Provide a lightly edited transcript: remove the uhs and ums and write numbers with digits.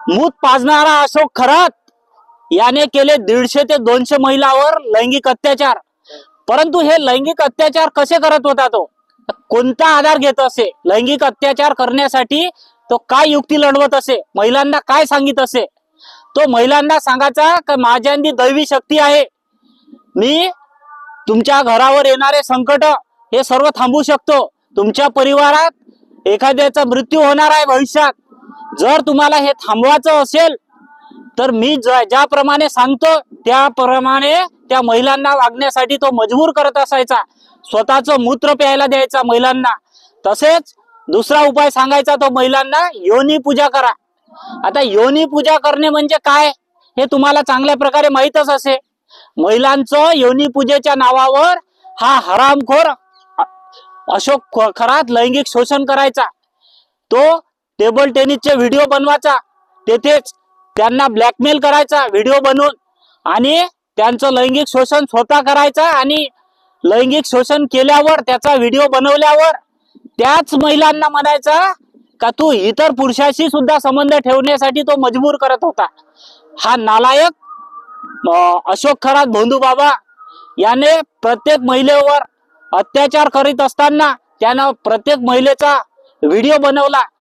मूत पाजणारा अशोक खरात याने केले 150 ते 200 महिलांवर लैंगिक अत्याचार। परंतु हे लैंगिक अत्याचार कसे करत होता, तो कोणता आधार घेत असे लैंगिक अत्याचार करण्यासाठी, तो काय युक्ती लढवत असे, महिलांना काय सांगित असे? तो महिलांना सांगायचा की माझ्यांदी दैवी शक्ती आहे, मी तुमच्या घरावर येणारे संकट हे सर्व थांबवू शकतो, तुमच्या परिवारात एखाद्याचा मृत्यू होणार आहे भविष्यात, जर तुम्हाला हे थांबवायचं असेल तर मी ज्याप्रमाणे सांगतो त्याप्रमाणे त्या महिलांना वागण्यासाठी तो मजबूर करत असायचा। स्वतःचं मूत्र प्यायला द्यायचा महिलांना। तसेच दुसरा उपाय सांगायचा तो महिलांना, योनी पूजा करा। आता योनी पूजा करणे म्हणजे काय हे तुम्हाला चांगल्या प्रकारे माहीतच असे। महिलांचं योनी पूजेच्या नावावर हा हरामखोर अशोक खरात लैंगिक शोषण करायचा। तो टेबल टेनिसचे व्हिडिओ बनवायचा, तेथेच त्यांना ब्लॅकमेल करायचा व्हिडिओ बनवून, आणि त्यांचं लैंगिक शोषण स्वतः करायचा, आणि लैंगिक शोषण केल्यावर त्याचा व्हिडिओ बनवल्यावर त्याच महिलांना म्हणायचा का तू इतर पुरुषाशी सुद्धा संबंध ठेवण्यासाठी तो मजबूर करत होता। हा नालायक अशोक खरात भोंदू बाबा याने प्रत्येक महिलेवर अत्याचार करीत असताना त्यानं प्रत्येक महिलेचा व्हिडिओ बनवला,